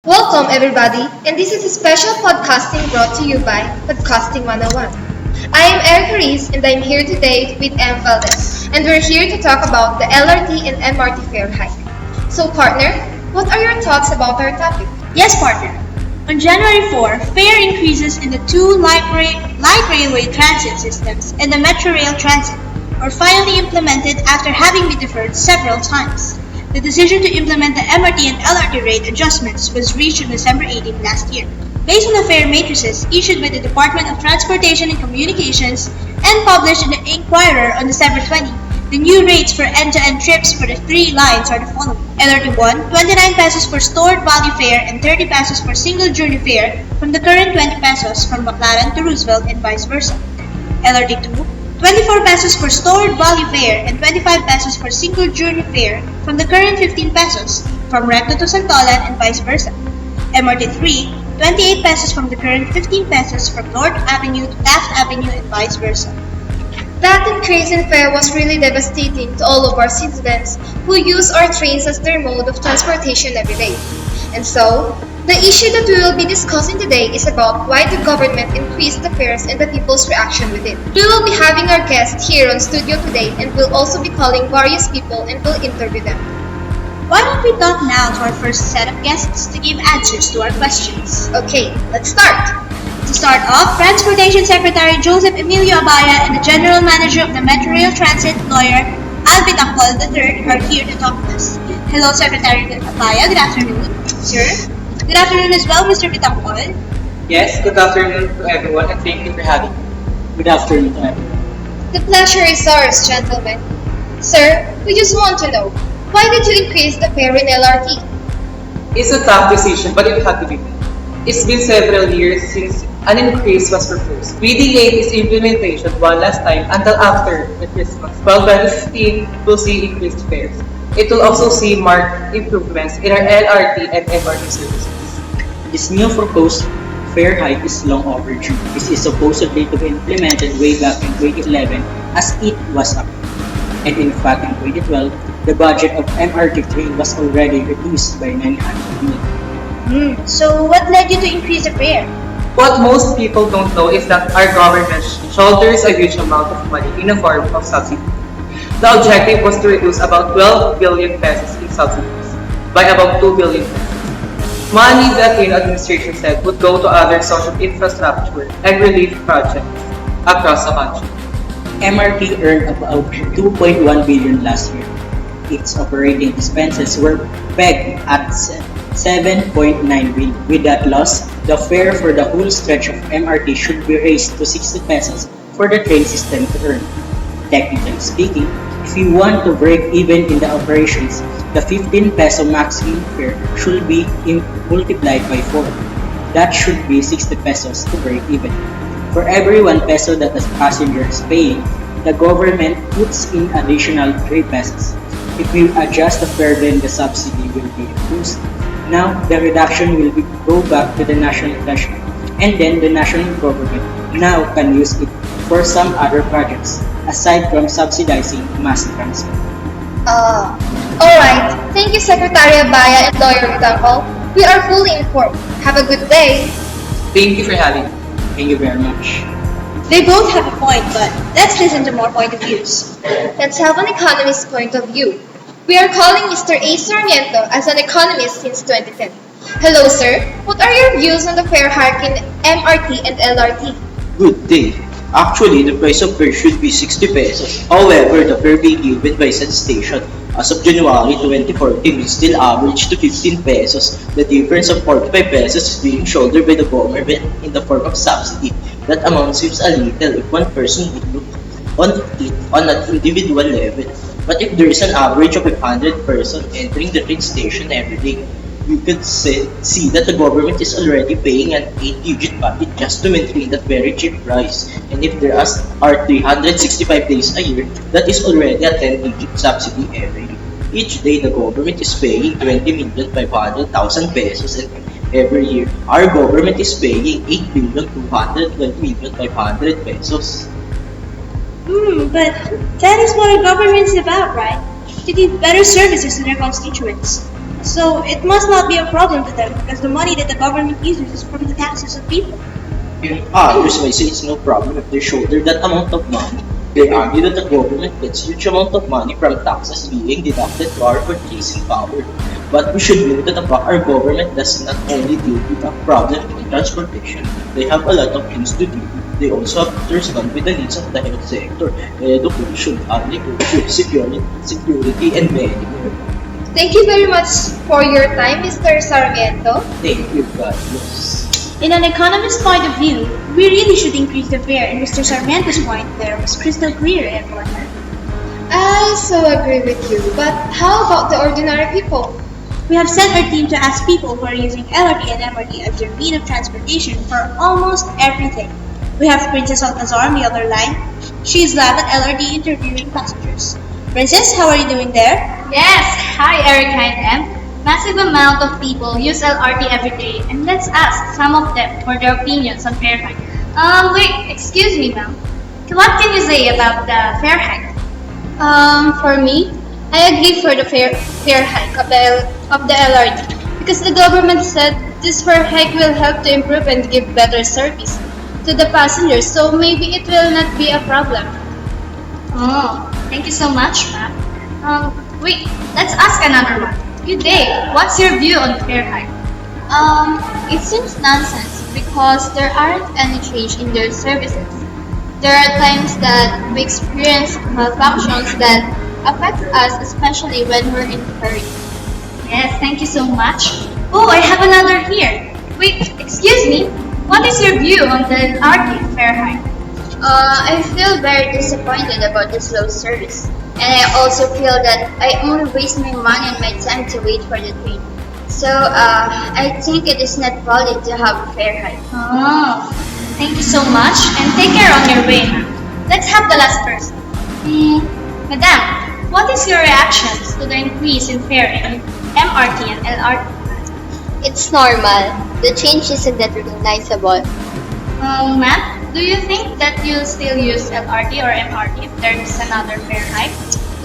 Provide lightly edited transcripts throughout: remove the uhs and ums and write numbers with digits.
Welcome, everybody, and this is a special podcasting brought to you by Podcasting101. I am Erica Reese, and I'm here today with M. Valdez, and we're here to talk about the LRT and MRT fare hike. So, partner, what are your thoughts about our topic? Yes, partner. On January 4, fare increases in the two light railway transit systems and the Metro Rail Transit were finally implemented after having been deferred several times. The decision to implement the MRT and LRT rate adjustments was reached on December 18 last year. Based on the fare matrices issued by the Department of Transportation and Communications and published in the Inquirer on December 20, the new rates for end-to-end trips for the three lines are the following. LRT 1, 29 pesos for stored value fare and 30 pesos for single journey fare from the current 20 pesos from Baclaran to Roosevelt and vice versa. LRT 2, 24 pesos for stored value fare and 25 pesos for single journey fare from the current 15 pesos from Recto to Santolan and vice versa. MRT 3, 28 pesos from the current 15 pesos from North Avenue to Taft Avenue and vice versa. That increase in fare was really devastating to all of our citizens who use our trains as their mode of transportation every day. And so, the issue that we will be discussing today is about why the government increased the fares and the people's reaction with it. We will be having our guests here on studio today and we'll also be calling various people and we'll interview them. Why don't we talk now to our first set of guests to give answers to our questions? Okay, let's start! To start off, Transportation Secretary Joseph Emilio Abaya and the General Manager of the Metro Rail Transit, lawyer Alvin Tacol III, are here to talk to us. Hello, Secretary Abaya. Good afternoon, sir. Good afternoon as well, Mr. Bitangkol. Yes, good afternoon to everyone and thank you for having me. Good afternoon to everyone. The pleasure is ours, gentlemen. Sir, we just want to know, why did you increase the fare in LRT? It's a tough decision but it had to be made. It's been several years since an increase was proposed. We delayed its implementation one last time until after the Christmas. While 2016 will see increased fares. It will also see marked improvements in our LRT and MRT services. This new proposed fare hike is long overdue. This is supposedly to be implemented way back in 2011 as it was approved. And in fact, in 2012, the budget of MRT train was already reduced by 900 million. So what led you to increase the fare? What most people don't know is that our government shoulders a huge amount of money in the form of subsidy. The objective was to reduce about 12 billion pesos in subsidies by about 2 billion pesos. Money that the administration said would go to other social infrastructure and relief projects across the country. MRT earned about 2.1 billion last year. Its operating expenses were pegged at 7.9 billion. With that loss, the fare for the whole stretch of MRT should be raised to 60 pesos for the train system to earn. Technically speaking, if you want to break even in the operations, the 15 peso maximum fare should be multiplied by 4. That should be 60 pesos to break even. For every 1 peso that the passenger is paying, the government puts in additional 3 pesos. If we adjust the fare, then the subsidy will be reduced. Now, the reduction will go back to the national treasury, and then the national government now can use it for some other projects, aside from subsidizing mass transit. Alright. Thank you, Secretary Abaya and Lawyer Bitangkol. We are fully informed. Have a good day. Thank you for having me. Thank you very much. They both have a point, but let's listen to more point of views. Let's have an economist's point of view. We are calling Mr. A. Sarmiento as an economist since 2010. Hello, sir. What are your views on the fare hike in MRT and LRT? Good day. Actually, the price of fare should be 60 pesos. However, the fare being given by said station as of January 2014 will still average to 15 pesos. The difference of 45 pesos is being shouldered by the government in the form of subsidy. That amount seems a little if one person would look on it on an individual level. But if there is an average of 500 persons entering the train station every day, you could see that the government is already paying an 8-digit budget just to maintain that very cheap price. And if there are 365 days a year, that is already a 10-digit subsidy every year. Each day, the government is paying 20,500,000 pesos, and every year, our government is paying 8,220,500 pesos. But that is what a government is about, right? To give better services to their constituents. So it must not be a problem to them because the money that the government uses is from the taxes of people. Here's why I say it's no problem if they shoulder that amount of money. They argue that the government gets huge amount of money from taxes being deducted to our purchasing power. But we should know that our government does not only deal with a problem in transportation. They have a lot of things to do. They also have to respond with the needs of the health sector, education, agriculture, security, and many more. Thank you very much for your time, Mr. Sarmiento. Thank you, God. Yes. In an economist's point of view, we really should increase the fare, and Mr. Sarmiento's point there was crystal clear, partner. I so agree with you, but how about the ordinary people? We have sent our team to ask people who are using LRT and MRT as their mean of transportation for almost everything. We have Princess Altazar on the other line. She is live at LRT interviewing passengers. Princess, how are you doing there? Yes, hi Erica and M. Massive amount of people use LRT every day, and let's ask some of them for their opinions on fare hike. Wait, excuse me, ma'am. What can you say about the fare hike? For me, I agree for the fare hike of the LRT because the government said this fare hike will help to improve and give better service to the passengers, so maybe it will not be a problem. Oh, thank you so much, ma'am. Wait, let's ask another one. Good day. What's your view on fare hike? It seems nonsense because there aren't any change in their services. There are times that we experience malfunctions that affect us, especially when we're in a hurry. Yes, thank you so much. Oh, I have another here. Wait, excuse me. What is your view on the LRT fare hike? I feel very disappointed about the slow service, and I also feel that I only waste my money and my time to wait for the train. So I think it is not valid to have a fare hike. Oh, thank you so much and take care on your way, ma'am. Let's have the last person. Madam, what is your reactions to the increase in fare in MRT and LRT? It's normal. The change isn't that recognizable. Ma'am, do you think that you'll still use LRT or MRT if there's another fare hike?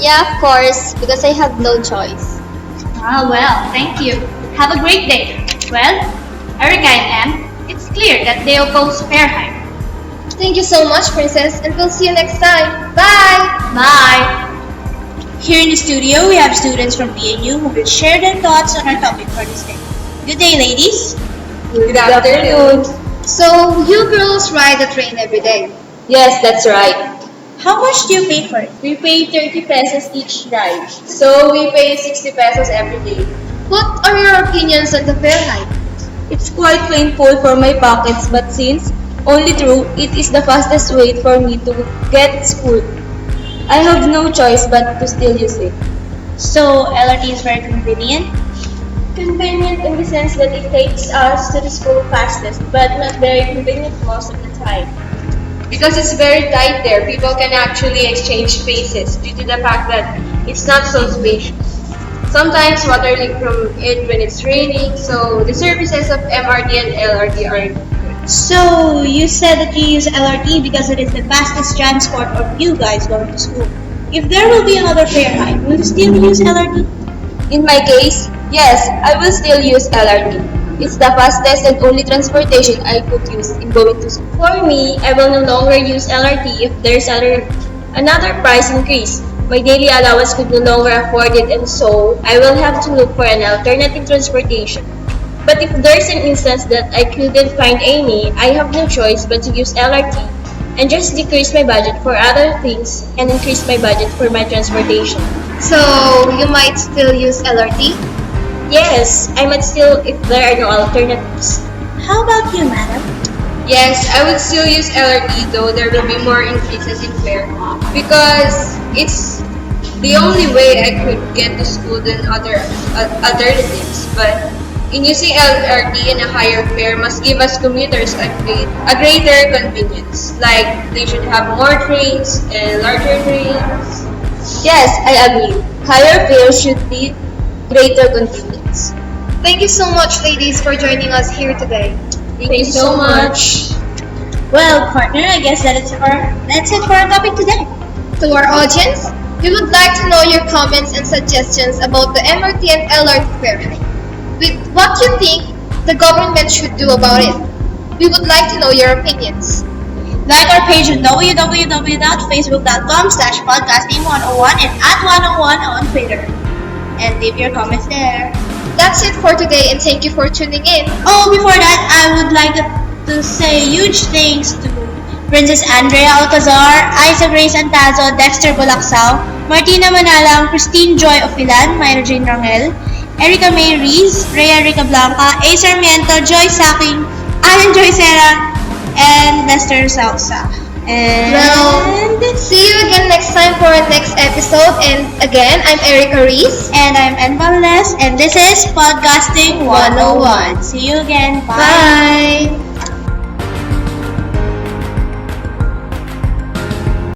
Yeah, of course, because I have no choice. Ah, well, thank you. Have a great day. Well, Erica and M, it's clear that they oppose fare hike. Thank you so much, Princess, and we'll see you next time. Bye! Bye! Here in the studio, we have students from PNU who will share their thoughts on our topic for this day. Good day, ladies. Good afternoon. So, you girls ride the train every day? Yes, that's right. How much do you pay for it? We pay 30 pesos each ride. So we pay 60 pesos every day. What are your opinions on the fare hike? It's quite painful for my pockets, but since only true, it is the fastest way for me to get school. I have no choice but to still use it. So, LRT is very convenient. Convenient in the sense that it takes us to the school fastest, but not very convenient most of the time. Because it's very tight there, people can actually exchange spaces due to the fact that it's not so spacious. Sometimes water leaks from it when it's raining, so the services of MRT and LRT are good. So, you said that you use LRT because it is the fastest transport of you guys going to school. If there will be another fare hike, will you still use LRT? In my case, yes, I will still use LRT. It's the fastest and only transportation I could use in going to school. For me, I will no longer use LRT if there's another price increase. My daily allowance could no longer afford it, and so I will have to look for an alternative transportation. But if there's an instance that I couldn't find any, I have no choice but to use LRT and just decrease my budget for other things and increase my budget for my transportation. So, you might still use LRT? Yes, I might still if there are no alternatives. How about you, madam? Yes, I would still use LRT though there will be more increases in fare because it's the only way I could get to school than other alternatives. But in using LRT and a higher fare must give us commuters a greater convenience. Like they should have more trains and larger trains. Yes, I agree. Higher fare should be greater convenience. Thank you so much, ladies, for joining us here today. Thank you so much. Well, partner, I guess that's it for our topic today. To our audience, We would like to know your comments and suggestions about the MRT and LRT fare hike. With what you think the government should do about it. We would like to know your opinions. Like our page on www.facebook.com/podcasting101 and @101 on Twitter. And leave your comments there. That's it for today and thank you for tuning in. Oh, before that, I would like to say huge thanks to Princess Andrea Alcazar, Isa Grace Antazo, Dexter Bulacsao, Martina Manalang, Christine Joy Ofilan, Myra Jane Rangel, Erica May Rees, Rhea Rica Blanca, A. Sarmiento, Joy Saking, Alan Joy Serra, and Lester Salsa. And See you again next time for our next episode. And again, I'm Erica Rees. And I'm Ann Valdez, and this is Podcasting 101. See you again. Bye. Bye.